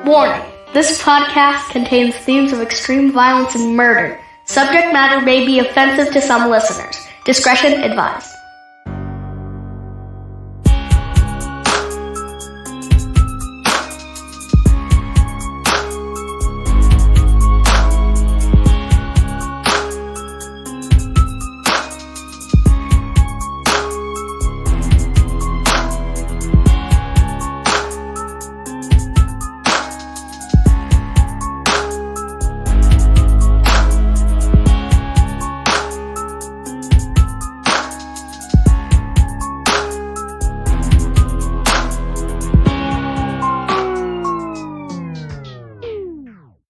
Warning, this podcast contains themes of extreme violence and murder. Subject matter may be offensive to some listeners. Discretion advised.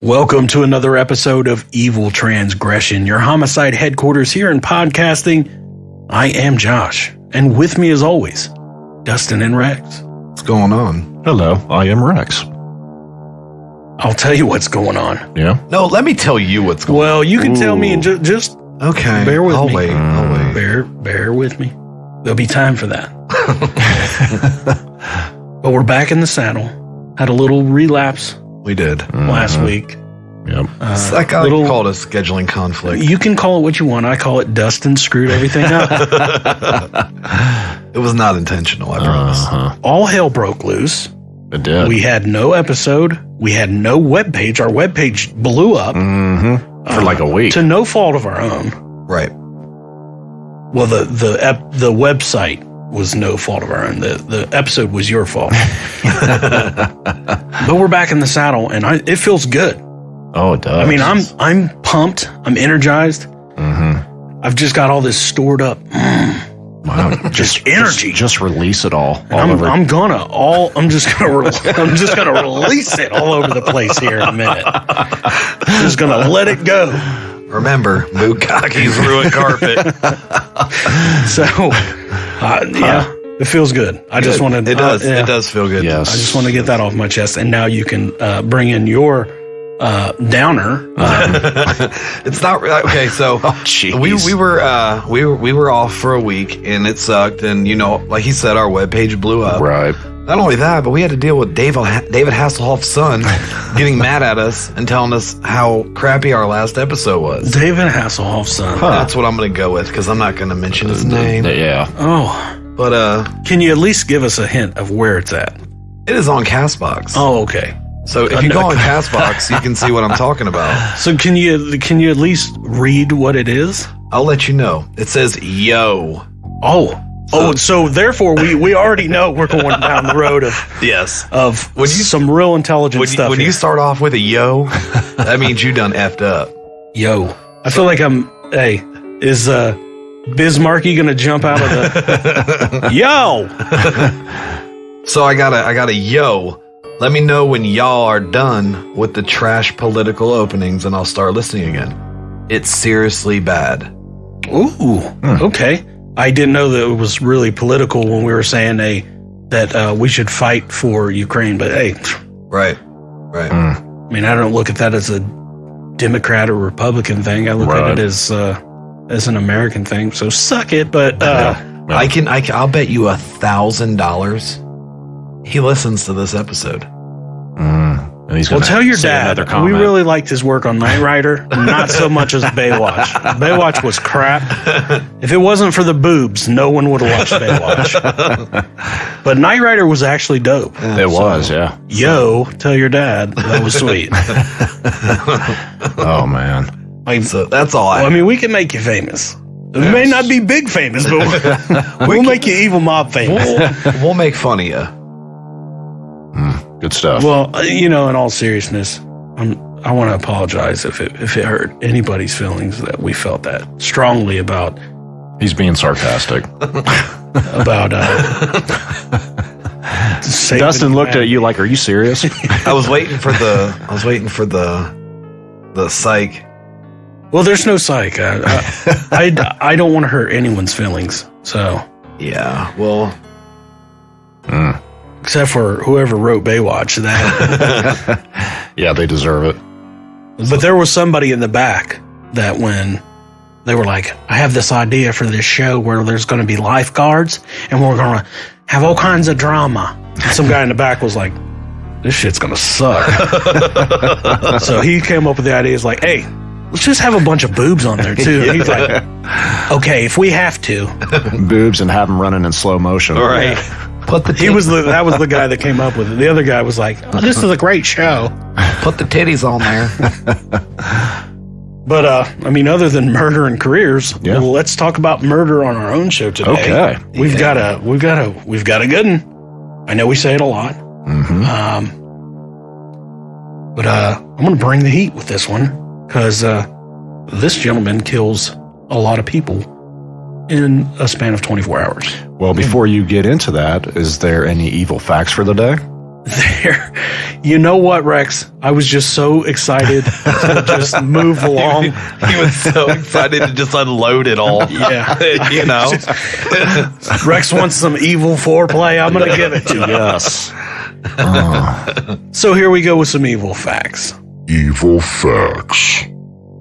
Welcome to another episode of Evil Transgression, your homicide headquarters here in podcasting. I am Josh, and with me as always, Dustin and Rex. What's going on? Hello, I am Rex. I'll tell you what's going on. Yeah? No, let me tell you what's going on. Well, you can tell me and just okay. Bear with me. I'll wait. Bear with me. There'll be time for that. But we're back in the saddle. Had a little relapse. We did. Last week. Yep. That got called a scheduling conflict. You can call it what you want. I call it Dustin screwed everything up. It was not intentional, I promise. All hell broke loose. It did. We had no episode. We had no webpage. Our webpage blew up. For like a week. To no fault of our own. Right. Well, the website was no fault of our own. The episode was your fault. But we're back in the saddle, and it feels good. Oh, it does. I mean, I'm pumped. I'm energized. I've just got all this stored up. Wow. Just energy. Just release it all. I'm just gonna release it all over the place here in a minute. Just gonna let it go. Remember, Bukaki's ruined carpet. So, yeah, it feels good. I just wanted. It does. It does feel good. Yes. I just want to get that off my chest, and now you can bring in your downer. It's not okay. So we were off for a week, and it sucked. And like he said, our webpage blew up. Right. Not only that, but we had to deal with David Hasselhoff's son getting mad at us and telling us how crappy our last episode was. David Hasselhoff's son. That's what I'm going to go with because I'm not going to mention his name. Yeah. Oh, but can you at least give us a hint of where it's at? It is on Castbox. Oh, okay. So if you go on Castbox, you can see what I'm talking about. So can you at least read what it is? I'll let you know. It says yo. So therefore we already know we're going down the road of some real intelligent stuff. When you start off with a yo, that means you done effed up. Yo. I feel like is Bismarcky gonna jump out of the yo? So I got a yo. Let me know when y'all are done with the trash political openings and I'll start listening again. It's seriously bad. Ooh, okay. I didn't know that it was really political when we were saying that we should fight for Ukraine, but hey. Right. I mean, I don't look at that as a Democrat or Republican thing. I look at it as an American thing. So suck it, but I'll bet you $1,000 he listens to this episode. And he's tell your dad, we really liked his work on Knight Rider, not so much as Baywatch. Baywatch was crap. If it wasn't for the boobs, no one would have watched Baywatch. But Knight Rider was actually dope. It was, yeah. Yo, tell your dad. That was sweet. Oh, man. So that's all I mean, we can make you famous. We may not be big famous, but we'll make you Evil Mob famous. We'll make fun of you. Good stuff. Well, in all seriousness, I want to apologize if it hurt anybody's feelings that we felt that strongly about. He's being sarcastic. About Dustin looked at you like, "Are you serious?" I was waiting for the psych. Well, there's no psych. I don't want to hurt anyone's feelings. So yeah, well. Except for whoever wrote Baywatch. That yeah, they deserve it. But there was somebody in the back that when they were like, I have this idea for this show where there's going to be lifeguards and we're going to have all kinds of drama. And some guy in the back was like, this shit's going to suck. So he came up with the idea. He's like, hey, let's just have a bunch of boobs on there, too. And he's like, okay, if we have to. Boobs and have them running in slow motion. All right. Put the that was the guy that came up with it. The other guy was like, oh, this is a great show. Put the titties on there. But, I mean, other than murder and careers, well, let's talk about murder on our own show today. Okay. We've got a good one. I know we say it a lot. But I'm going to bring the heat with this one because this gentleman kills a lot of people in a span of 24 hours. Well, before you get into that, is there any evil facts for the day? You know what, Rex? I was just so excited to just move along. He was so excited to just unload it all. Yeah. You know? Rex wants some evil foreplay. I'm going to give it to you. Yes. So here we go with some evil facts. Evil facts.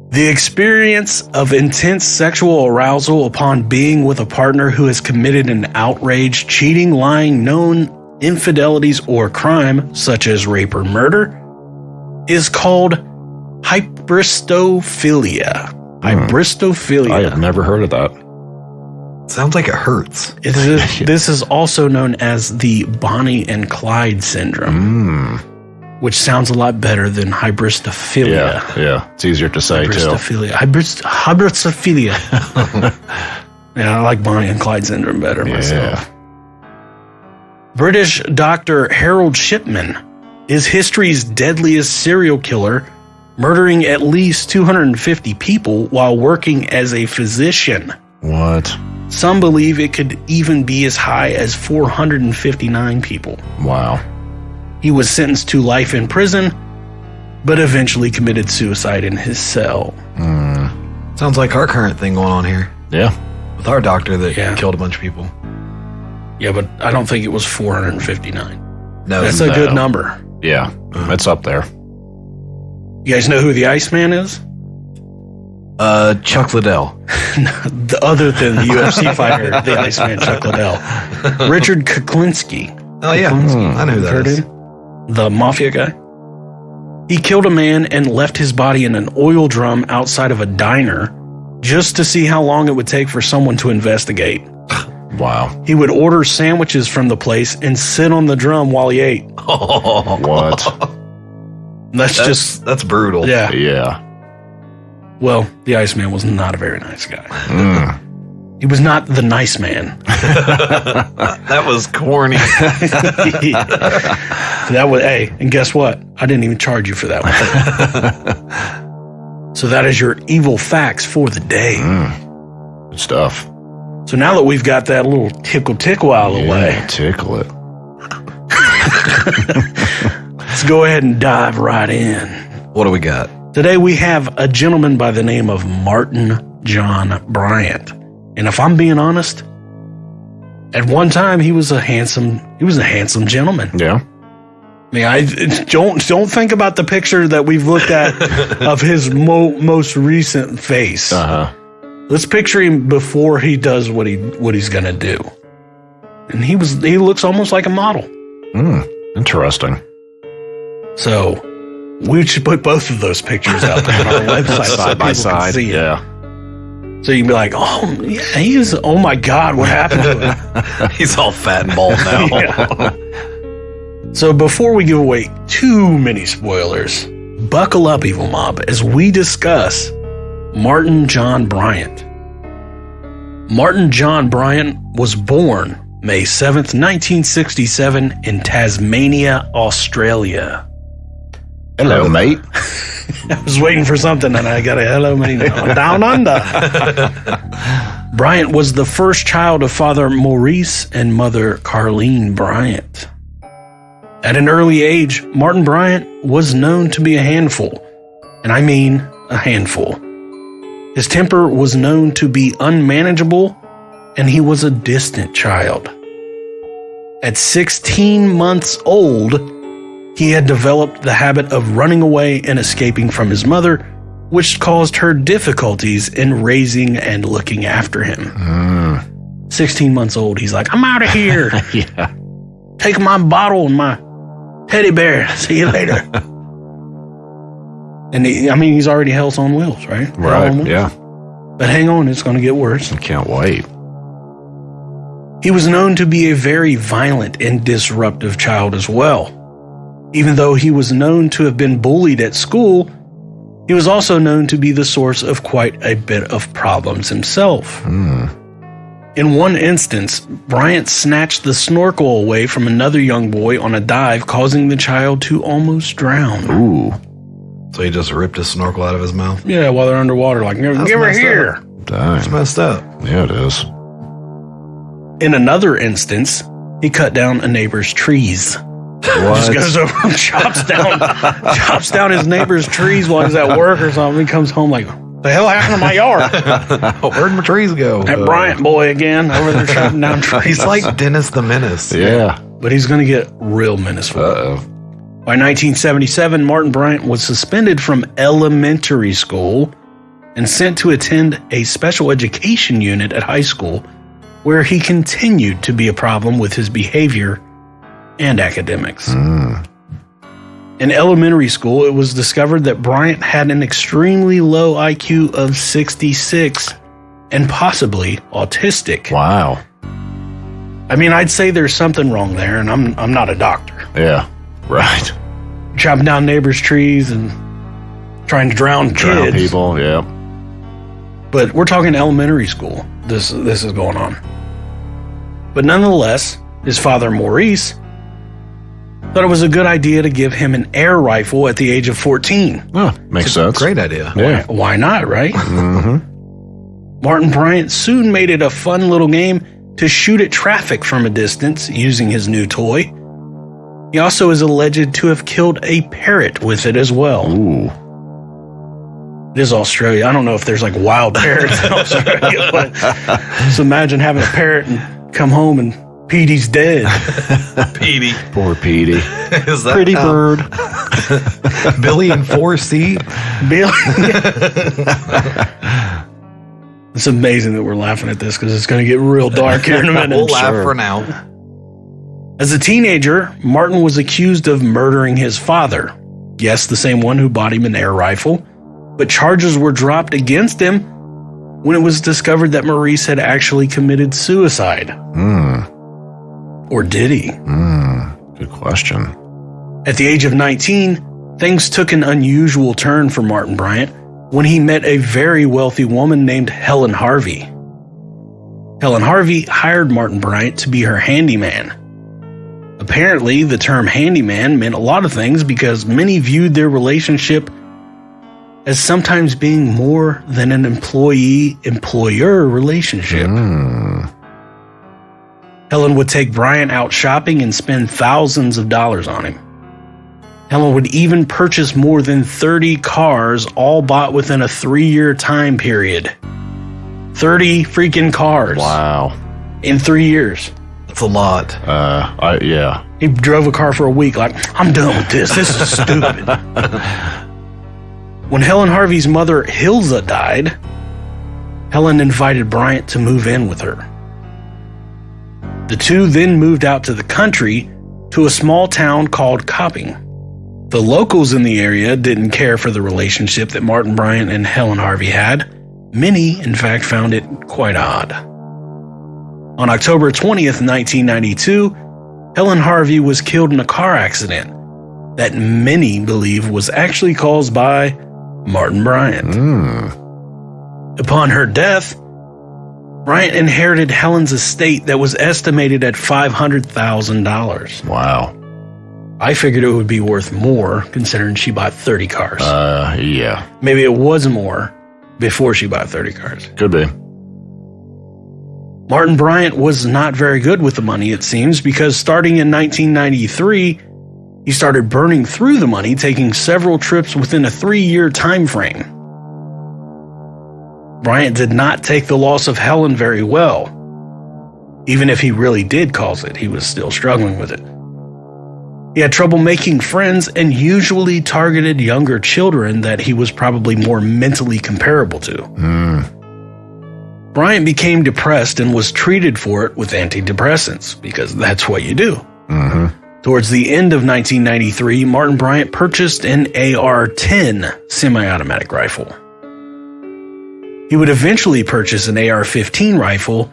The experience of intense sexual arousal upon being with a partner who has committed an outrage, cheating, lying, known infidelities, or crime, such as rape or murder, is called hybristophilia. Hybristophilia. I have never heard of that. Sounds like it hurts. This is also known as the Bonnie and Clyde syndrome, which sounds a lot better than hybristophilia. Yeah. It's easier to say, too. Hybristophilia. Yeah, I like Bonnie and Clyde syndrome better myself. British Dr. Harold Shipman is history's deadliest serial killer, murdering at least 250 people while working as a physician. What? Some believe it could even be as high as 459 people. Wow. He was sentenced to life in prison, but eventually committed suicide in his cell. Sounds like our current thing going on here. Yeah. With our doctor that killed a bunch of people. Yeah, but I don't think it was 459. No. That's a good number. Yeah. It's up there. You guys know who the Iceman is? Chuck Liddell. Other than the UFC fighter, the Iceman Chuck Liddell. Richard Kuklinski. Oh, yeah. I know who that is. The mafia guy. He killed a man and left his body in an oil drum outside of a diner just to see how long it would take for someone to investigate. Wow. He would order sandwiches from the place and sit on the drum while he ate. Oh, what? That's brutal. Yeah. Yeah. Well, the Iceman was not a very nice guy. He was not the nice man. That was corny. That was, hey, and guess what? I didn't even charge you for that one. So that is your evil facts for the day. Good stuff. So now that we've got that little tickle out of the way, Tickle it. let's go ahead and dive right in. What do we got? Today we have a gentleman by the name of Martin John Bryant. And if I'm being honest, at one time he was a handsome gentleman. Yeah. I mean, I don't think about the picture that we've looked at of his most recent face. Let's picture him before he does what he's gonna do. And he looks almost like a model. Interesting. So we should put both of those pictures out there on our website Side by side. see it. Yeah. So you can be like, oh yeah, oh my God, what happened to him? He's all fat and bald now. Yeah. So before we give away too many spoilers, buckle up, Evil Mob, as we discuss Martin John Bryant. Martin John Bryant was born May 7th, 1967 in Tasmania, Australia. Hello, mate. I was waiting for something and I got a hello, mate. Down under. Bryant was the first child of Father Maurice and Mother Carleen Bryant. At an early age, Martin Bryant was known to be a handful, and I mean a handful. His temper was known to be unmanageable, and he was a distant child. At 16 months old, he had developed the habit of running away and escaping from his mother, which caused her difficulties in raising and looking after him. 16 months old, he's like, I'm out of here. Yeah. Take my bottle and my Teddy bear, see you later. And he's already Hell's on Wheels, right? Hell on Right, Wheels. yeah. But hang on, it's going to get worse. I can't wait. He was known to be a very violent and disruptive child as well. Even though he was known to have been bullied at school, he was also known to be the source of quite a bit of problems himself. In one instance, Bryant snatched the snorkel away from another young boy on a dive, causing the child to almost drown. Ooh. So he just ripped his snorkel out of his mouth? Yeah, while they're underwater, like, give her here. It's Dang. messed up. Yeah, it is. In another instance, he cut down a neighbor's trees. Just goes over and chops down his neighbor's trees while he's at work or something. He comes home like, the hell happened to my yard? Where'd my trees go? That Bryant boy again over there chopping down trees. He's like Dennis the Menace. Yeah. But he's going to get real menaceful. Uh-oh. By 1977, Martin Bryant was suspended from elementary school and sent to attend a special education unit at high school, where he continued to be a problem with his behavior and academics. In elementary school, it was discovered that Bryant had an extremely low IQ of 66 and possibly autistic. Wow. I mean, I'd say there's something wrong there, and I'm not a doctor. Yeah. Right. Chopping down neighbors' trees and trying to drown Drown kids. people, yeah. But we're talking elementary school. This is going on. But nonetheless, his father, Maurice, thought it was a good idea to give him an air rifle at the age of 14. Oh, makes sense. Great idea. Yeah. Why not, right? Martin Bryant soon made it a fun little game to shoot at traffic from a distance using his new toy. He also is alleged to have killed a parrot with it as well. Ooh. It is Australia. I don't know if there's like wild parrots in Australia, but just imagine having a parrot and come home and Petey's dead. Petey. Poor Petey. Is that Pretty bird. Billy in 4C? Bill. It's amazing that we're laughing at this because it's going to get real dark here in a minute. We'll laugh for now. As a teenager, Martin was accused of murdering his father. Yes, the same one who bought him an air rifle, but charges were dropped against him when it was discovered that Maurice had actually committed suicide. Or did he? Good question. At the age of 19, things took an unusual turn for Martin Bryant when he met a very wealthy woman named Helen Harvey. Helen Harvey hired Martin Bryant to be her handyman. Apparently, the term handyman meant a lot of things because many viewed their relationship as sometimes being more than an employee-employer relationship. Helen would take Bryant out shopping and spend thousands of dollars on him. Helen would even purchase more than 30 cars, all bought within a 3-year time period. 30 freaking cars. Wow. In 3 years. That's a lot. Yeah. He drove a car for a week like, I'm done with this. This is stupid. When Helen Harvey's mother, Hilza, died, Helen invited Bryant to move in with her. The two then moved out to the country to a small town called Copping. The locals in the area didn't care for the relationship that Martin Bryant and Helen Harvey had. Many, in fact, found it quite odd. On October 20th, 1992, Helen Harvey was killed in a car accident that many believe was actually caused by Martin Bryant. Upon her death, Bryant inherited Helen's estate that was estimated at $500,000. Wow. I figured it would be worth more considering she bought 30 cars. Yeah. Maybe it was more before she bought 30 cars. Could be. Martin Bryant was not very good with the money, it seems, because starting in 1993, he started burning through the money, taking several trips within a 3-year time frame. Bryant did not take the loss of Helen very well. Even if he really did cause it, he was still struggling with it. He had trouble making friends and usually targeted younger children that he was probably more mentally comparable to. Bryant became depressed and was treated for it with antidepressants, because that's what you do. Towards the end of 1993, Martin Bryant purchased an AR-10 semi-automatic rifle. He would eventually purchase an AR-15 rifle,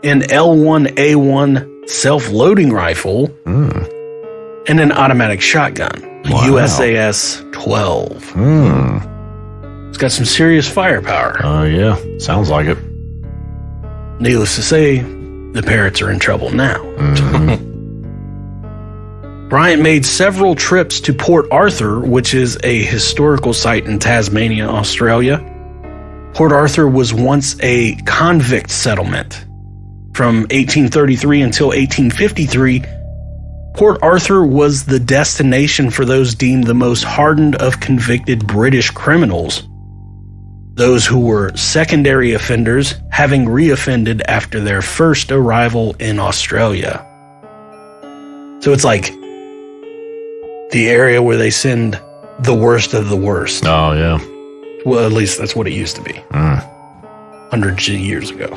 an L1A1 self-loading rifle, and an automatic shotgun, a USAS-12. It's got some serious firepower. Oh, yeah. Sounds like it. Needless to say, the Parrots are in trouble now. Bryant made several trips to Port Arthur, which is a historical site in Tasmania, Australia. Port Arthur was once a convict settlement. From 1833 until 1853, Port Arthur was the destination for those deemed the most hardened of convicted British criminals, those who were secondary offenders having reoffended after their first arrival in Australia. So it's like the area where they send the worst of the worst. Oh, yeah. Well, at least that's what it used to be. Hundreds of years ago.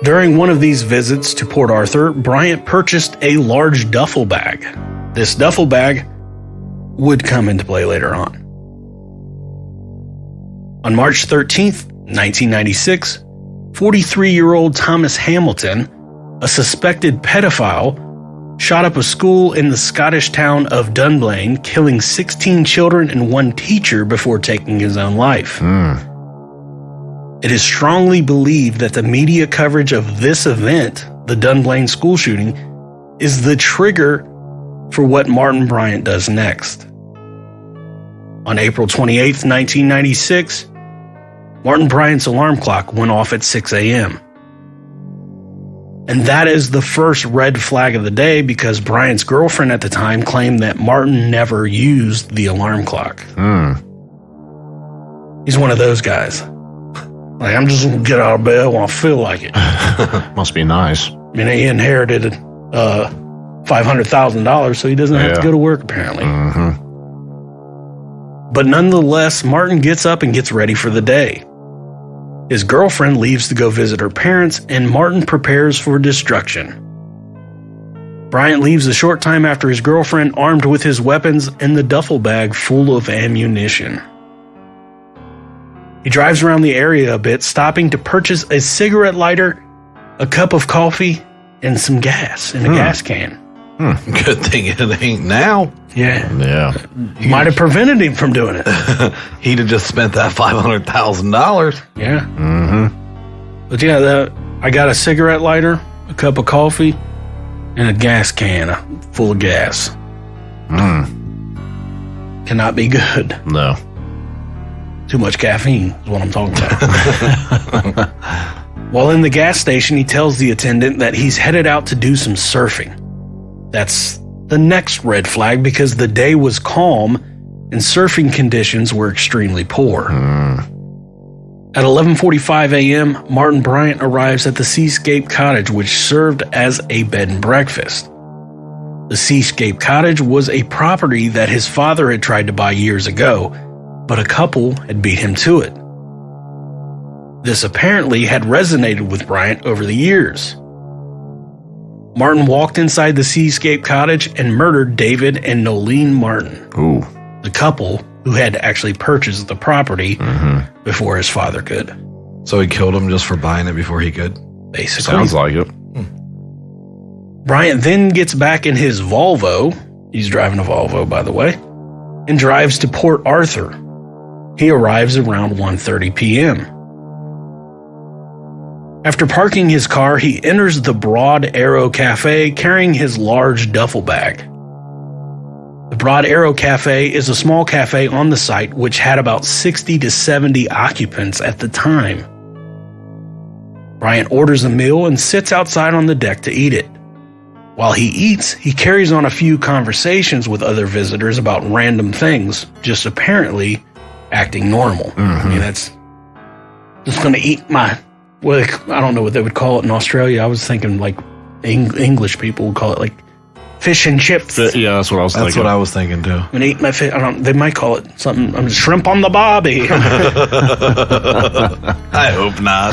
During one of these visits to Port Arthur, Bryant purchased a large duffel bag. This duffel bag would come into play later on. On March 13th, 1996, 43-year-old Thomas Hamilton, a suspected pedophile, shot up a school in the Scottish town of Dunblane, killing 16 children and one teacher before taking his own life. It is strongly believed that the media coverage of this event, the Dunblane school shooting, is the trigger for what Martin Bryant does next. On April 28th, 1996, Martin Bryant's alarm clock went off at 6 a.m. And that is the first red flag of the day because Bryant's girlfriend at the time claimed that Martin never used the alarm clock. He's one of those guys. Like, I'm just going to get out of bed when I feel like it. Must be nice. I mean, he inherited $500,000, so he doesn't have to go to work, apparently. But nonetheless, Martin gets up and gets ready for the day. His girlfriend leaves to go visit her parents, and Martin prepares for destruction. Bryant leaves a short time after his girlfriend, armed with his weapons and the duffel bag full of ammunition. He drives around the area a bit, stopping to purchase a cigarette lighter, a cup of coffee, and some gas in a gas can. Good thing it ain't now. Yeah. Might have prevented him from doing it. He'd have just spent that $500,000. Yeah. But yeah, I got a cigarette lighter, a cup of coffee, and a gas can full of gas. Cannot be good. No. Too much caffeine is what I'm talking about. While in the gas station, he tells the attendant that he's headed out to do some surfing. That's the next red flag because the day was calm and surfing conditions were extremely poor. At 11:45 a.m., Martin Bryant arrives at the Seascape Cottage, which served as a bed and breakfast. The Seascape Cottage was a property that his father had tried to buy years ago, but a couple had beat him to it. This apparently had resonated with Bryant over the years. Martin walked inside the Seascape Cottage and murdered David and Nolene Martin, the couple who had actually purchased the property before his father could. So he killed him just for buying it before he could? Basically. Sounds like it. Bryant then gets back in his Volvo, he's driving a Volvo by the way, and drives to Port Arthur. He arrives around 1:30 p.m. After parking his car, he enters the Broad Arrow Cafe carrying his large duffel bag. The Broad Arrow Cafe is a small cafe on the site which had about 60 to 70 occupants at the time. Bryant orders a meal and sits outside on the deck to eat it. While he eats, he carries on a few conversations with other visitors about random things, just apparently acting normal. I mean, that's just going to eat my... Well, I don't know what they would call it in Australia. I was thinking like English people would call it like fish and chips. Yeah, that's what I was thinking. That's what I was thinking too. I'm gonna eat my fish. They might call it something. I'm shrimp on the bobby. I hope not.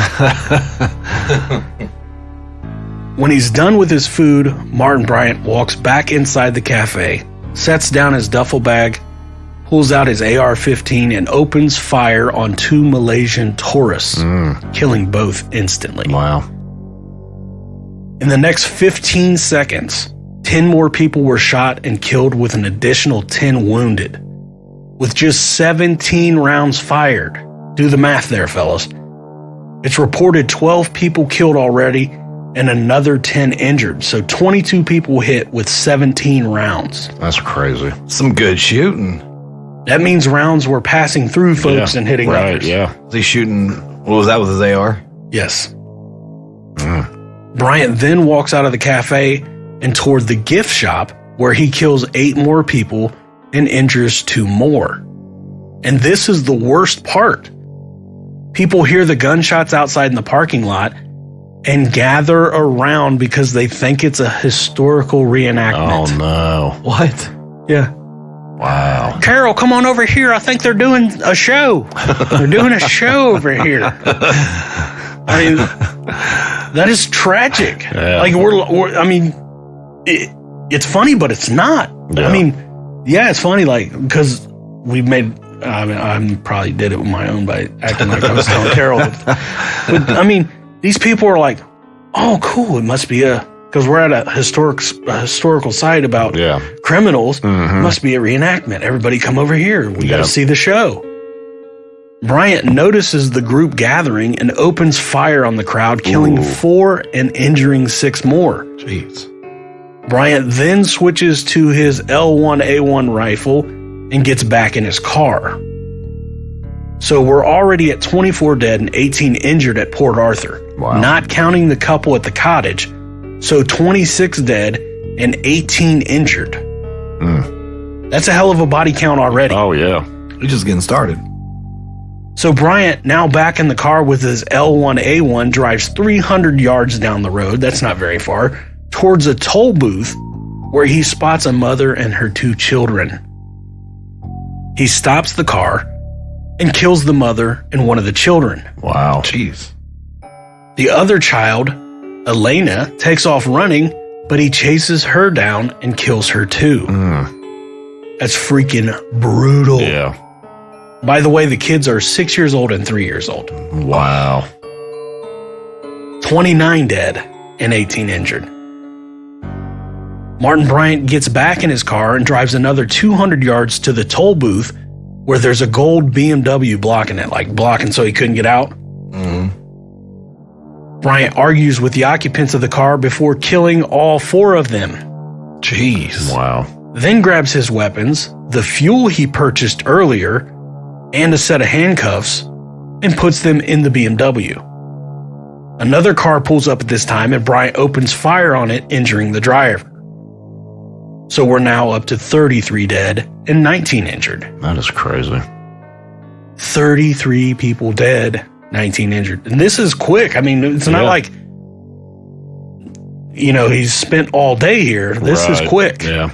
When he's done with his food, Martin Bryant walks back inside the cafe, sets down his duffel bag, pulls out his AR-15, and opens fire on 2 Malaysian tourists, killing both instantly. Wow. In the next 15 seconds, 10 more people were shot and killed with an additional 10 wounded. With just 17 rounds fired. Do the math there, fellas. It's reported 12 people killed already and another 10 injured. So 22 people hit with 17 rounds. That's crazy. Some good shooting. That means rounds were passing through folks and hitting others. Yeah. Was he shooting? What was that with his AR? Yes. Bryant then walks out of the cafe and toward the gift shop where he kills 8 more people and injures 2 more. And this is the worst part. People hear the gunshots outside in the parking lot and gather around because they think it's a historical reenactment. Oh, no. What? Yeah. Wow. Carol, come on over here. I think they're doing a show. They're doing a show over here. I mean, that is tragic. Yeah. Like it's funny, but it's not. Yeah. I mean, yeah, it's funny, like, because we've made. I probably did it with my own by acting like I was telling Carol. But I mean, these people are like, "Oh, cool! It must be because we're at a historical site about criminals. Must be a reenactment. Everybody come over here. We got to see the show." Bryant notices the group gathering and opens fire on the crowd, killing 4 and injuring 6 more. Jeez. Bryant then switches to his L1A1 rifle and gets back in his car. So we're already at 24 dead and 18 injured at Port Arthur, not counting the couple at the cottage. So 26 dead and 18 injured. That's a hell of a body count already. Oh, yeah. We're just getting started. So Bryant, now back in the car with his L1A1, drives 300 yards down the road, that's not very far, towards a toll booth where he spots a mother and her 2 children. He stops the car and kills the mother and one of the children. Wow. Jeez. The other child, Elena, takes off running, but he chases her down and kills her too. That's freaking brutal. Yeah. By the way, the kids are 6 years old and 3 years old. Wow. 29 dead and 18 injured. Martin Bryant gets back in his car and drives another 200 yards to the toll booth where there's a gold BMW blocking it, like blocking so he couldn't get out. Bryant argues with the occupants of the car before killing all 4 of them. Jeez. Wow. Then grabs his weapons, the fuel he purchased earlier, and a set of handcuffs, and puts them in the BMW. Another car pulls up at this time and Bryant opens fire on it, injuring the driver. So we're now up to 33 dead and 19 injured. That is crazy. 33 people dead, 19 injured. And this is quick. I mean, it's not like, he's spent all day here. This is quick. Yeah.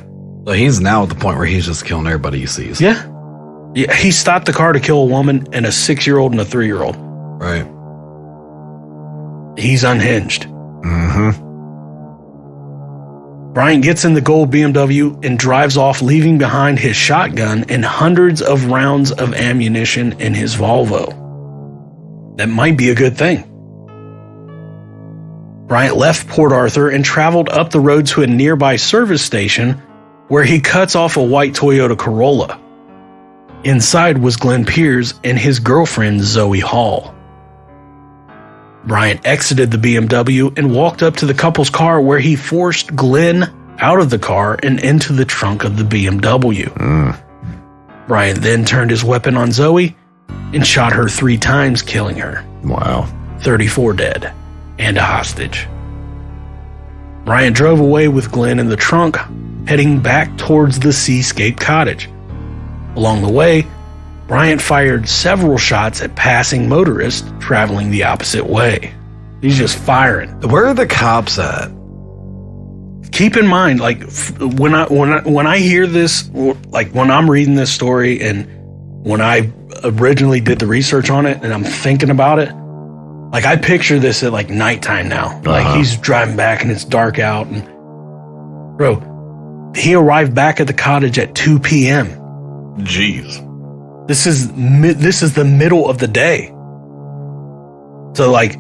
So he's now at the point where he's just killing everybody he sees. Yeah. He stopped the car to kill a woman and a 6-year-old and a 3-year-old. Right. He's unhinged. Bryant gets in the gold BMW and drives off, leaving behind his shotgun and hundreds of rounds of ammunition in his Volvo. That might be a good thing. Bryant left Port Arthur and traveled up the road to a nearby service station where he cuts off a white Toyota Corolla. Inside was Glenn Pierce and his girlfriend Zoe Hall. Bryant exited the BMW and walked up to the couple's car where he forced Glenn out of the car and into the trunk of the BMW. Bryant then turned his weapon on Zoe and shot her 3 times, killing her. Wow. 34 dead and a hostage. Bryant drove away with Glenn in the trunk, heading back towards the Seascape cottage. Along the way, Bryant fired several shots at passing motorists traveling the opposite way. He's just firing. Where are the cops at? Keep in mind, like when I hear this, like when I'm reading this story and when I originally did the research on it and I'm thinking about it, Like, I picture this at like nighttime now. Like, he's driving back and it's dark out. And bro, he arrived back at the cottage at 2 p.m. Jeez. This is the middle of the day. So like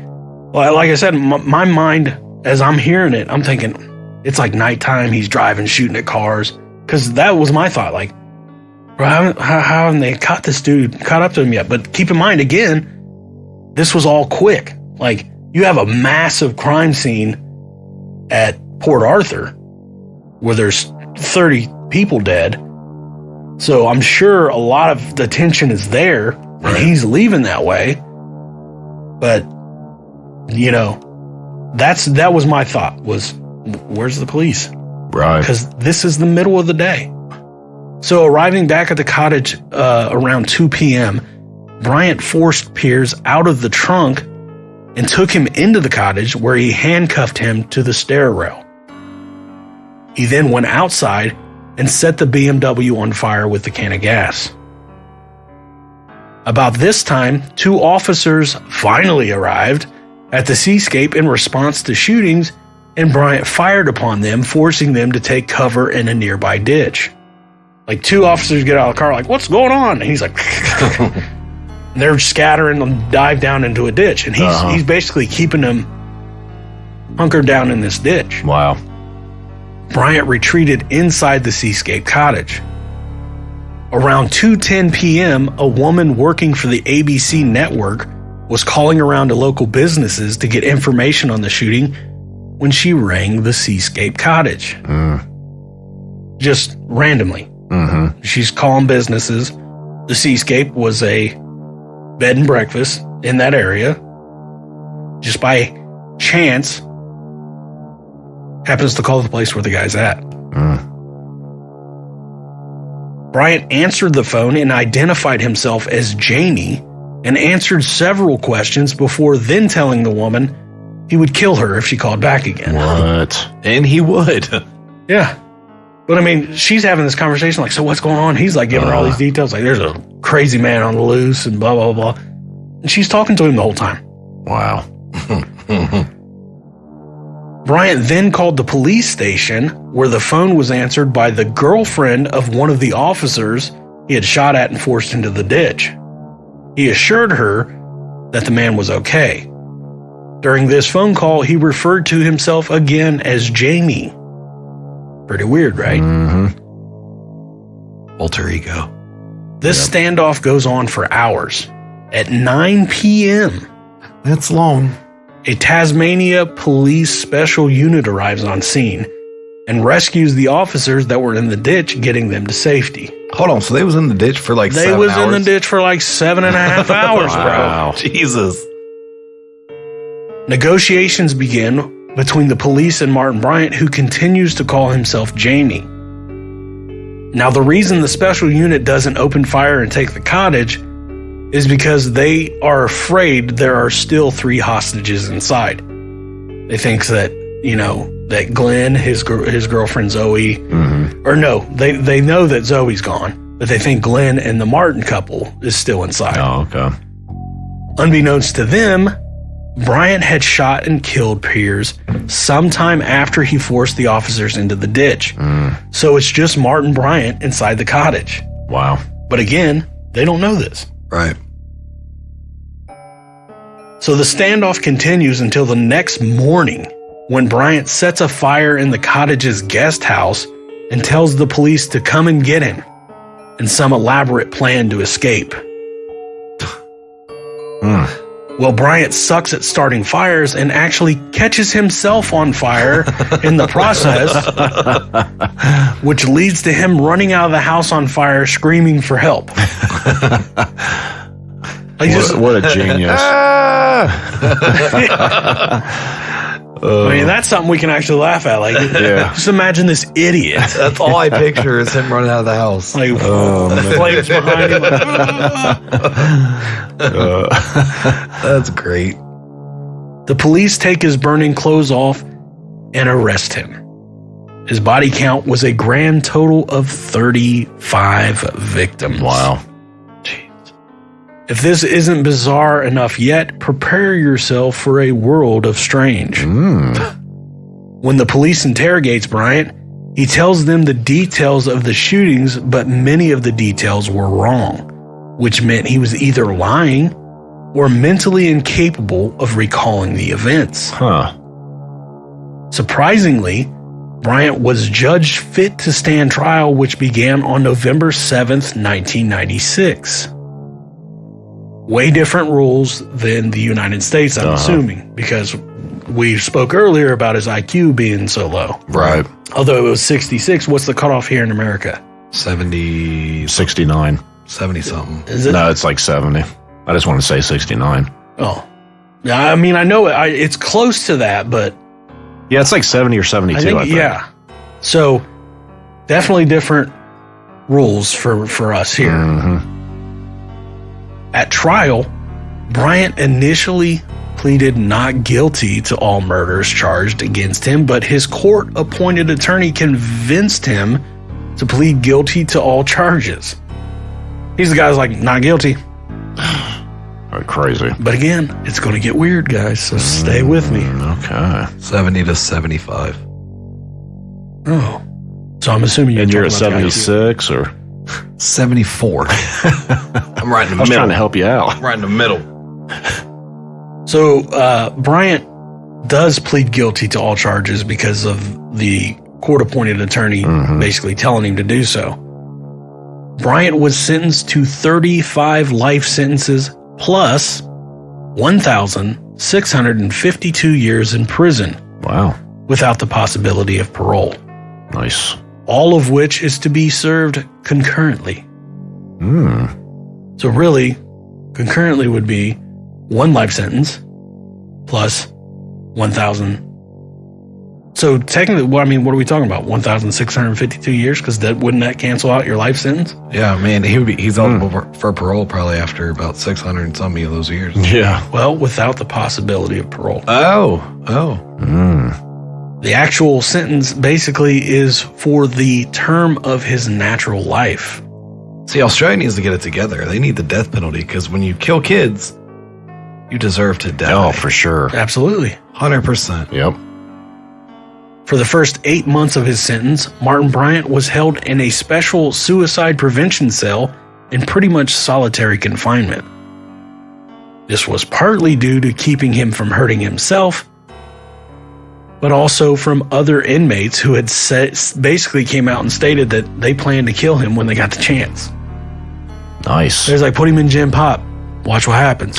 I said, my mind, as I'm hearing it, I'm thinking it's like nighttime. He's driving, shooting at cars. Because that was my thought. Like, bro, how haven't they caught this dude, caught up to him yet? But keep in mind, again, this was all quick. Like, you have a massive crime scene at Port Arthur where there's 30 people dead. So I'm sure a lot of the tension is there, and he's leaving that way. But, you know, that was my thought, was where's the police? Right. Because this is the middle of the day. So arriving back at the cottage around 2 p.m., Bryant forced Piers out of the trunk and took him into the cottage, where he handcuffed him to the stair rail. He then went outside and set the BMW on fire with the can of gas. About this time, 2 officers finally arrived at the seascape in response to shootings, and Bryant fired upon them, forcing them to take cover in a nearby ditch. Like, 2 officers get out of the car, like, what's going on? And he's like, and they're scattering and dive down into a ditch. And he's basically keeping them hunkered down in this ditch. Wow. Bryant retreated inside the seascape cottage. Around 2:10 p.m., a woman working for the ABC network was calling around to local businesses to get information on the shooting when she rang the seascape cottage. Just randomly. She's calling businesses. The seascape was a bed and breakfast in that area. Just by chance, happens to call the place where the guy's at. Bryant answered the phone and identified himself as Janie, and answered several questions before then telling the woman he would kill her if she called back again. What? And he would. Yeah. But I mean, she's having this conversation like, so what's going on? He's like giving her all these details. Like, there's a crazy man on the loose and blah, blah, blah. And she's talking to him the whole time. Wow. Bryant then called the police station, where the phone was answered by the girlfriend of one of the officers he had shot at and forced into the ditch. He assured her that the man was okay. During this phone call, he referred to himself again as Jamie. Pretty weird, right? Alter ego. This standoff goes on for hours. At 9 p.m., That's long. a Tasmania police special unit arrives on scene and rescues the officers that were in the ditch, getting them to safety. Hold on. So they was in the ditch for like 7 hours? They was in the ditch for like 7.5 hours, Wow. Jesus. Negotiations begin between the police and Martin Bryant, who continues to call himself Jamie. Now, the reason the special unit doesn't open fire and take the cottage is because they are afraid there are still 3 hostages inside. They think that, you know, that Glenn, his girlfriend Zoe, or no, they know that Zoe's gone, but they think Glenn and the Martin couple is still inside. Oh, okay. Unbeknownst to them, Bryant had shot and killed Piers sometime after he forced the officers into the ditch. So it's just Martin Bryant inside the cottage. Wow. But again, they don't know this. Right. So the standoff continues until the next morning, when Bryant sets a fire in the cottage's guest house and tells the police to come and get him in some elaborate plan to escape. Well, Bryant sucks at starting fires and actually catches himself on fire in the process, which leads to him running out of the house on fire, screaming for help. What a genius. I mean, that's something we can actually laugh at. Like, just imagine this idiot. That's all I picture is him running out of the house. Like, flames behind him. That's great. The police take his burning clothes off and arrest him. His body count was a grand total of 35 victims. Wow. If this isn't bizarre enough yet, prepare yourself for a world of strange. When the police interrogates Bryant, he tells them the details of the shootings, but many of the details were wrong, which meant he was either lying or mentally incapable of recalling the events. Surprisingly, Bryant was judged fit to stand trial, which began on November 7th, 1996. Way different rules than the United States, I'm assuming, because we spoke earlier about his IQ being so low. Right. Although it was 66, what's the cutoff here in America? 69. 70 something. Is it? No, it's like 70. I just want to say 69. Oh. Yeah, I mean, I know it's close to that, but Yeah, it's like 70 or 72, I think. Yeah. So, definitely different rules for us here. At trial, Bryant initially pleaded not guilty to all murders charged against him, but his court-appointed attorney convinced him to plead guilty to all charges. He's the guy's like, not guilty. Crazy. But again, it's going to get weird, guys, so stay with me. Okay. 70 to 75. Oh. So I'm assuming And you're at talking about the IQ. 76 or? 74. I'm right in the I was middle. trying to help you out. I'm right in the middle. So Bryant does plead guilty to all charges because of the court-appointed attorney basically telling him to do so. Bryant was sentenced to 35 life sentences plus 1,652 years in prison. Wow. Without the possibility of parole. Nice. All of which is to be served concurrently. So really, concurrently would be one life sentence plus 1,000. So technically, what are we talking about? 1,652 years? Because wouldn't that cancel out your life sentence? Yeah, man, he's eligible for parole probably after about 600 and some of those years. Yeah. Well, without the possibility of parole. Oh. The actual sentence basically is for the term of his natural life. See, Australia needs to get it together. They need the death penalty because when you kill kids, you deserve to die. Oh, for sure. Absolutely. 100%. Yep. For the first 8 months of his sentence, Martin Bryant was held in a special suicide prevention cell in pretty much solitary confinement. This was partly due to keeping him from hurting himself, but also from other inmates who had basically came out and stated that they planned to kill him when they got the chance. Nice. There's like, put him in Gen Pop. Watch what happens.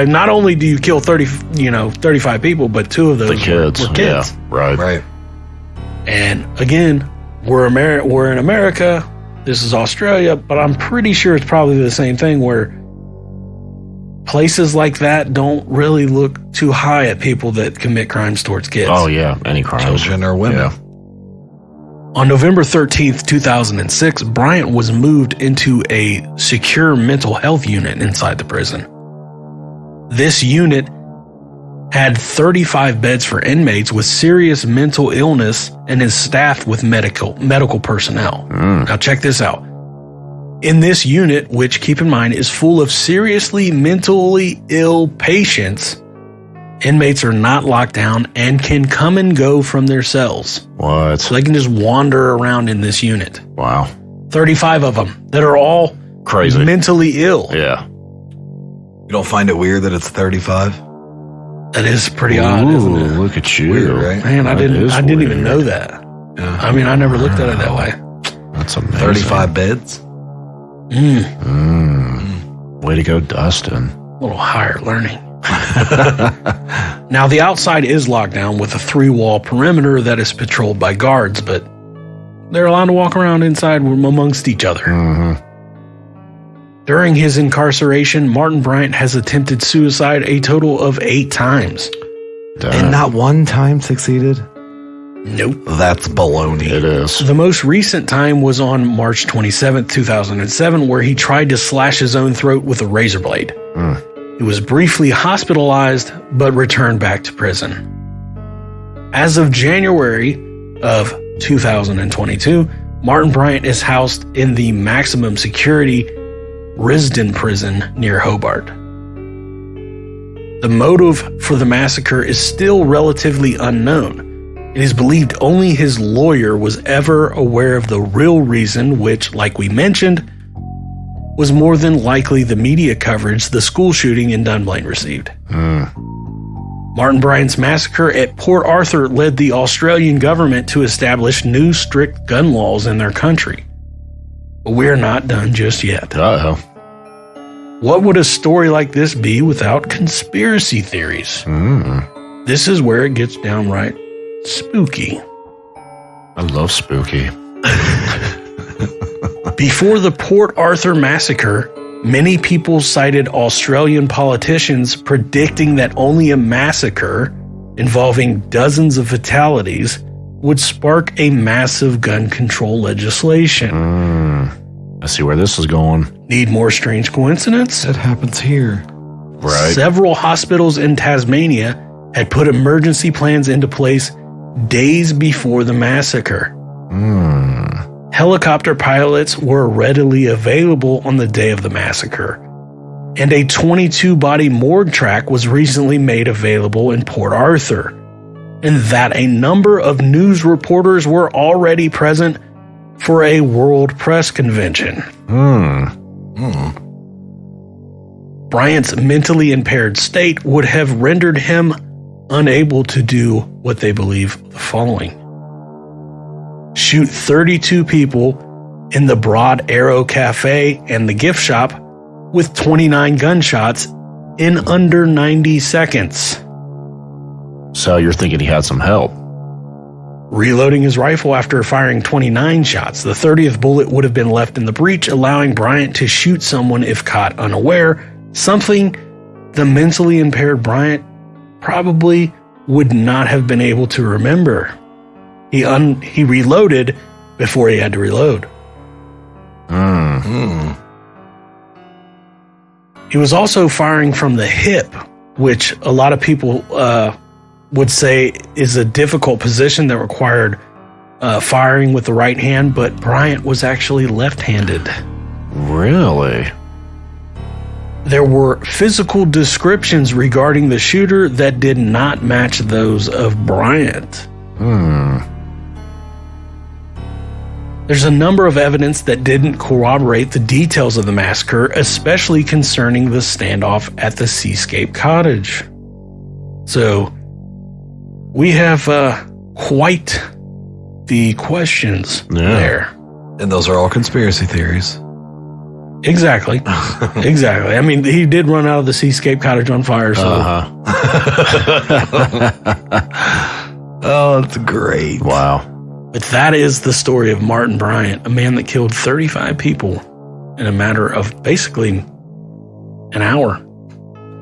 Not only do you kill 35 people, but two of those The kids. were kids. Yeah, right. And again, we're in America. This is Australia, but I'm pretty sure it's probably the same thing where places like that don't really look too high at people that commit crimes towards kids. Oh, yeah. Any crimes. Children or women. Yeah. On November 13th, 2006, Bryant was moved into a secure mental health unit inside the prison. This unit had 35 beds for inmates with serious mental illness and is staffed with medical personnel. Now check this out. In this unit, which keep in mind is full of seriously mentally ill patients, inmates are not locked down and can come and go from their cells. What? So they can just wander around in this unit. Wow. 35 of them that are all Crazy. mentally ill. Yeah. You don't find it weird that it's 35? That is pretty odd, isn't it? Look at you. Weird, right? Man, I That didn't is even weird. know that. Yeah. I mean, I never looked at it that way. That's amazing. 35 beds? Way to go, Dustin. A little higher learning. Now, the outside is locked down with a 3-wall perimeter that is patrolled by guards, but they're allowed to walk around inside amongst each other. During his incarceration, Martin Bryant has attempted suicide a total of 8 times. And not one time succeeded? Nope. That's baloney. It is. The most recent time was on March 27th, 2007, where he tried to slash his own throat with a razor blade. He was briefly hospitalized, but returned back to prison. As of January of 2022, Martin Bryant is housed in the maximum security Risdon Prison near Hobart. The motive for the massacre is still relatively unknown. It is believed only his lawyer was ever aware of the real reason, which, like we mentioned, was more than likely the media coverage the school shooting in Dunblane received. Martin Bryant's massacre at Port Arthur led the Australian government to establish new strict gun laws in their country. But we're not done just yet. Uh-oh. What would a story like this be without conspiracy theories? This is where it gets downright spooky. I love spooky. Before the Port Arthur massacre, many people cited Australian politicians predicting that only a massacre involving dozens of fatalities would spark a massive gun control legislation. I see where this is going. Need more strange coincidence? That happens here. Right. Several hospitals in Tasmania had put emergency plans into place days before the massacre. Helicopter pilots were readily available on the day of the massacre, and a 22-body morgue track was recently made available in Port Arthur, and that a number of news reporters were already present for a World Press Convention. Bryant's mentally impaired state would have rendered him unable to do what they believe the following: shoot 32 people in the Broad Arrow Cafe and the gift shop with 29 gunshots in under 90 seconds. So you're thinking he had some help? Reloading his rifle after firing 29 shots, the 30th bullet would have been left in the breech, allowing Bryant to shoot someone if caught unaware, something the mentally impaired Bryant probably would not have been able to remember. He reloaded before he had to reload. He was also firing from the hip, which a lot of people would say is a difficult position that required firing with the right hand, but Bryant was actually left-handed. Really? There were physical descriptions regarding the shooter that did not match those of Bryant. There's a number of evidence that didn't corroborate the details of the massacre, especially concerning the standoff at the Seascape Cottage. So, we have quite the questions there. And those are all conspiracy theories. Exactly. Exactly. I mean, he did run out of the Seascape Cottage on fire, so... Oh, that's great. Wow. But that is the story of Martin Bryant, a man that killed 35 people in a matter of basically an hour.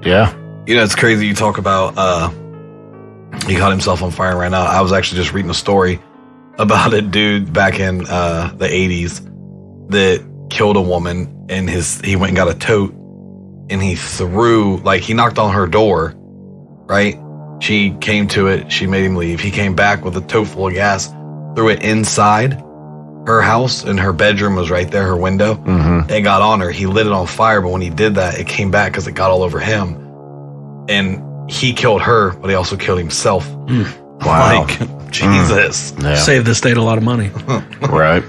Yeah. You know, it's crazy you talk about he caught himself on fire right now. I was actually just reading a story about a dude back in the 80s that killed a woman, and he went and got a tote, and he knocked on her door, right? She came to it. She made him leave. He came back with a tote full of gas, threw it inside her house, and her bedroom was right there, her window. It got on her. He lit it on fire, but when he did that, it came back because it got all over him. And he killed her, but he also killed himself. Wow. Like, Jesus. Yeah. Saved the state a lot of money. Right.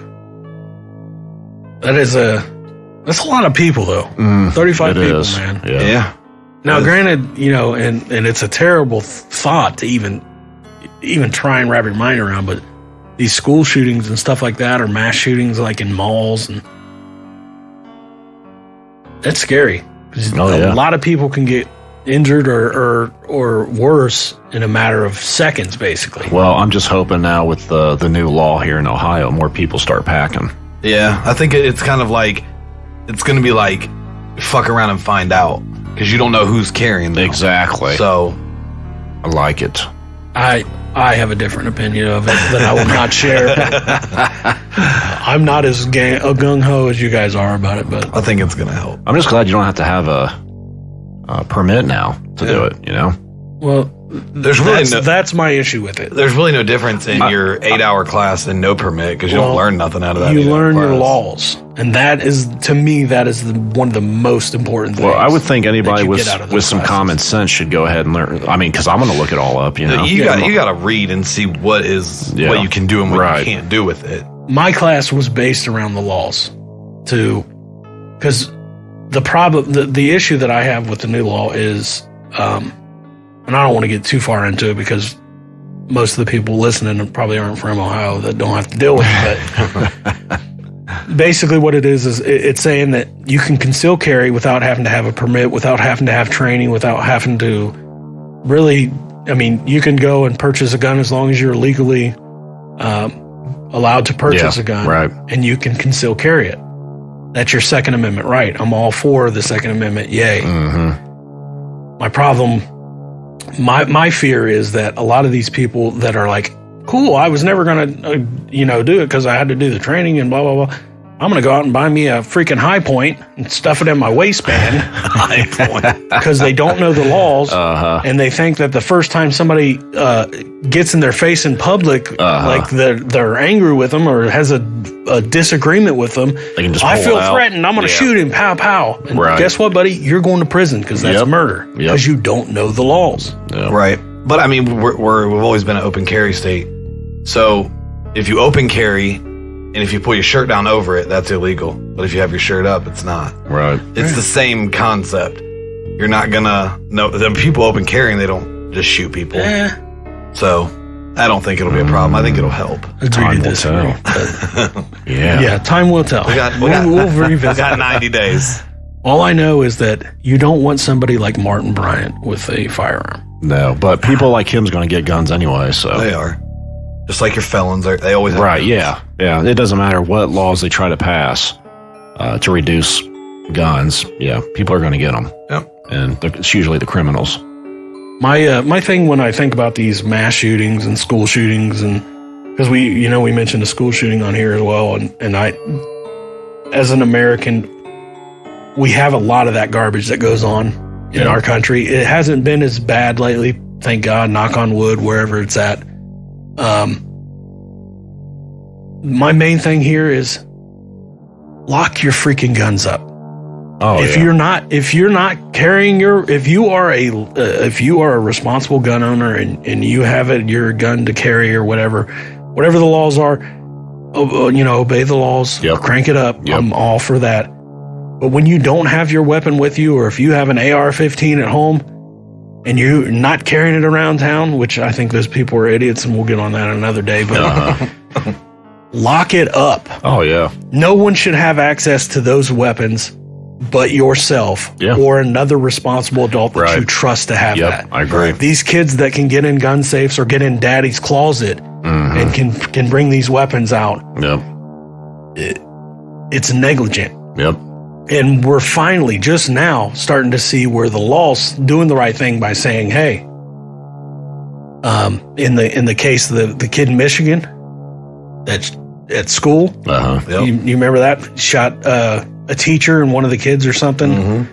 That's a lot of people, though. 35 people, is. man. Yeah. Now, granted, you know, and it's a terrible thought to even try and wrap your mind around, but these school shootings and stuff like that, or mass shootings like in malls, and that's scary. 'Cause a lot of people can get injured or worse in a matter of seconds, basically. Well, I'm just hoping now with the new law here in Ohio, more people start packing. Yeah, I think it's kind of like, it's going to be like, fuck around and find out, because you don't know who's carrying them. Exactly. So, I like it. I have a different opinion of it that I will not share. I'm not as gung-ho as you guys are about it, but I think it's going to help. I'm just glad you don't have to have a permit now to do it, you know? well, that's my issue with it. There's really no difference in your 8-hour class and no permit because you don't learn nothing out of that. You learn your laws, and that is, to me, one of the most important things. Well, I would think anybody with some common sense should go ahead and learn. I mean, because I'm going to look it all up. You got to read and see what you can do and what you can't do with it. My class was based around the laws, because the problem, the issue that I have with the new law is, and I don't want to get too far into it because most of the people listening probably aren't from Ohio that don't have to deal with it. But basically what it is it's saying that you can conceal carry without having to have a permit, without having to have training, without having to really, I mean, you can go and purchase a gun as long as you're legally allowed to purchase a gun, right, and you can conceal carry it. That's your Second Amendment right. I'm all for the Second Amendment. Yay. Mm-hmm. My problem, my fear is that a lot of these people that are like, cool, I was never going to, do it because I had to do the training and blah, blah, blah. I'm going to go out and buy me a freaking High Point and stuff it in my waistband. High Point. Because they don't know the laws. And they think that the first time somebody gets in their face in public, like they're angry with them or has a disagreement with them, they can just I feel threatened. I'm going to shoot him. Pow, pow. And guess what, buddy? You're going to prison because that's murder. Because you don't know the laws. Yep. Right. But I mean, we've always been an open carry state. So if you open carry, and if you pull your shirt down over it, that's illegal. But if you have your shirt up, it's not. Right. It's the same concept. You're not gonna know. The people open carrying, they don't just shoot people. So I don't think it'll be a problem. I think it'll help. Time will tell. Yeah, time will tell. We'll revisit. We got 90 days. All I know is that you don't want somebody like Martin Bryant with a firearm. No, but people like him's going to get guns anyway. So they are. Just like your felons, they always have guns. Yeah. It doesn't matter what laws they try to pass to reduce guns. Yeah, people are going to get them. Yep. And it's usually the criminals. My thing when I think about these mass shootings and school shootings, and because we mentioned a school shooting on here as well, and I, as an American, we have a lot of that garbage that goes on in our country. It hasn't been as bad lately, thank God, knock on wood, wherever it's at. My main thing here is lock your freaking guns up. If you're not carrying if you are a responsible gun owner and you have your gun to carry or whatever the laws are, obey the laws, crank it up. I'm all for that. But when you don't have your weapon with you, or if you have an AR-15 at home and you're not carrying it around town, which I think those people are idiots, and we'll get on that another day, but lock it up. Oh, yeah. No one should have access to those weapons but yourself or another responsible adult that you trust to have that. I agree. These kids that can get in gun safes or get in daddy's closet and can bring these weapons out, it's negligent. Yep. And we're finally just now starting to see where the law's doing the right thing by saying, hey, in the case of the kid in Michigan that's at school, you remember that? Shot a teacher and one of the kids or something.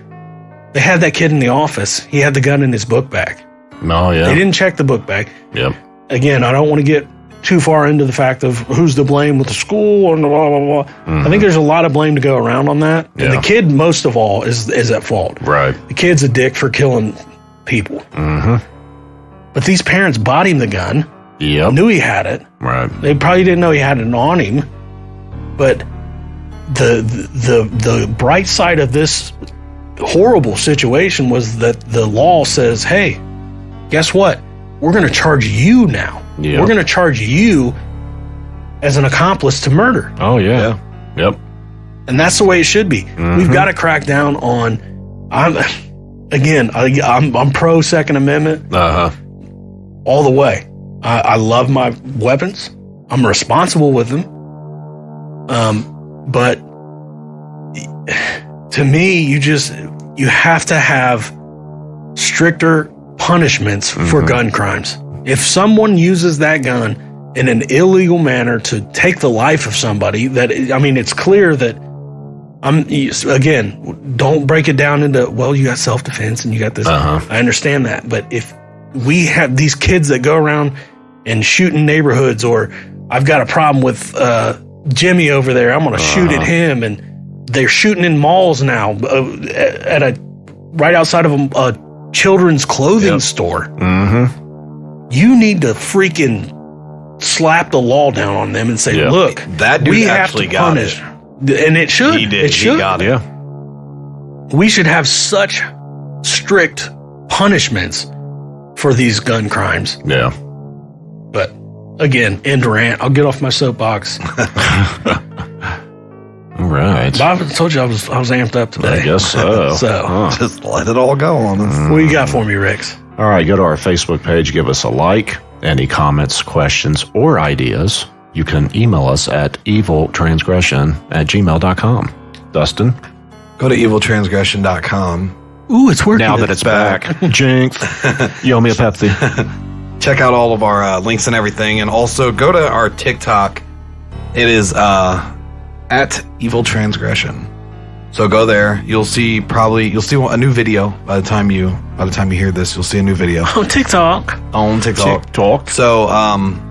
They had that kid in the office. He had the gun in his book bag. Oh, yeah. They didn't check the book bag. Yep. Again, I don't want to get too far into the fact of who's to blame with the school or blah, blah, blah. I think there's a lot of blame to go around on that. And the kid, most of all, is at fault. Right. The kid's a dick for killing people. But these parents bought him the gun. Yep. Knew he had it. Right. They probably didn't know he had it on him. But the bright side of this horrible situation was that the law says, hey, guess what? We're going to charge you now. Yep. We're going to charge you as an accomplice to murder. Oh, yeah. Yep. And that's the way it should be. We've got to crack down on, I'm pro Second Amendment all the way. I love my weapons. I'm responsible with them. But to me, you have to have stricter punishments for gun crimes. If someone uses that gun in an illegal manner to take the life of somebody, it's clear that don't break it down into, well, you got self-defense and you got this. I understand that. But if we have these kids that go around and shoot in neighborhoods, or I've got a problem with Jimmy over there. I'm going to shoot at him. And they're shooting in malls now right outside of a children's clothing store. Mm-hmm. You need to freaking slap the law down on them and say, look, that dude actually got it. And it should. He did. It should. He got it. Yeah. We should have such strict punishments for these gun crimes. Yeah. But again, end rant. I'll get off my soapbox. All right. Bob, I told you I was amped up today. I guess so. Just let it all go on us. What you got for me, Rex? All right, go to our Facebook page, give us a like. Any comments, questions, or ideas, you can email us at eviltransgression@gmail.com. Dustin? Go to eviltransgression.com. Ooh, it's working. Now that it's back. Jinx. You owe me a Pepsi. Check out all of our links and everything. And also go to our TikTok. It is at Evil Transgression. So go there. You'll see a new video by the time you hear this. You'll see a new video on TikTok. So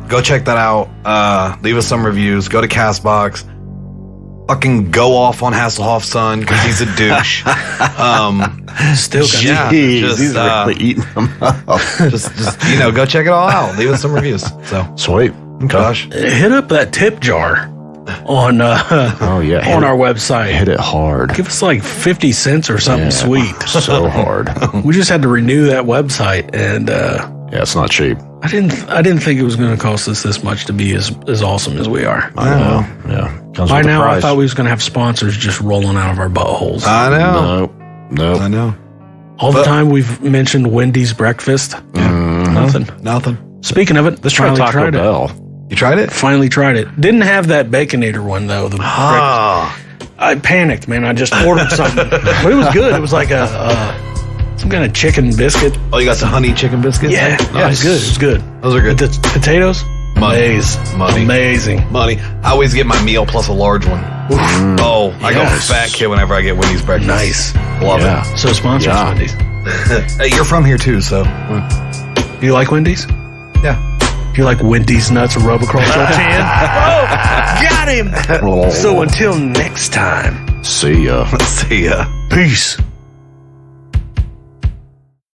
go check that out. Leave us some reviews. Go to Castbox. Fucking go off on Hasselhoff's son because he's a douche. Still got he's really eating them up. just go check it all out. Leave us some reviews. So sweet. Gosh, hit up that tip jar on on our website. Hit it hard. Give us like 50 cents or something sweet. So hard. We just had to renew that website, and it's not cheap. I didn't think it was going to cost us this much to be as awesome as we are. I know. Yeah. By now, I thought we was going to have sponsors just rolling out of our buttholes. I know. No. I know. All the time we've mentioned Wendy's breakfast. Nothing. Speaking of it, let's try Taco Bell. You tried it? Finally tried it. Didn't have that Baconator one though. I panicked, man. I just ordered something, but it was good. It was like some kind of chicken biscuit. Oh, you got the honey chicken biscuits? Yeah, nice. It was good. Those are good. The potatoes? Amazing. Money. I always get my meal plus a large one. Oh, I go fat kid whenever I get Wendy's breakfast. Nice. Love it. So sponsor Wendy's. Hey, you're from here too, so. Do you like Wendy's? Yeah. Do you like Wendy's nuts rub across your chin? Oh, got him. So until next time. See ya. See ya. Peace.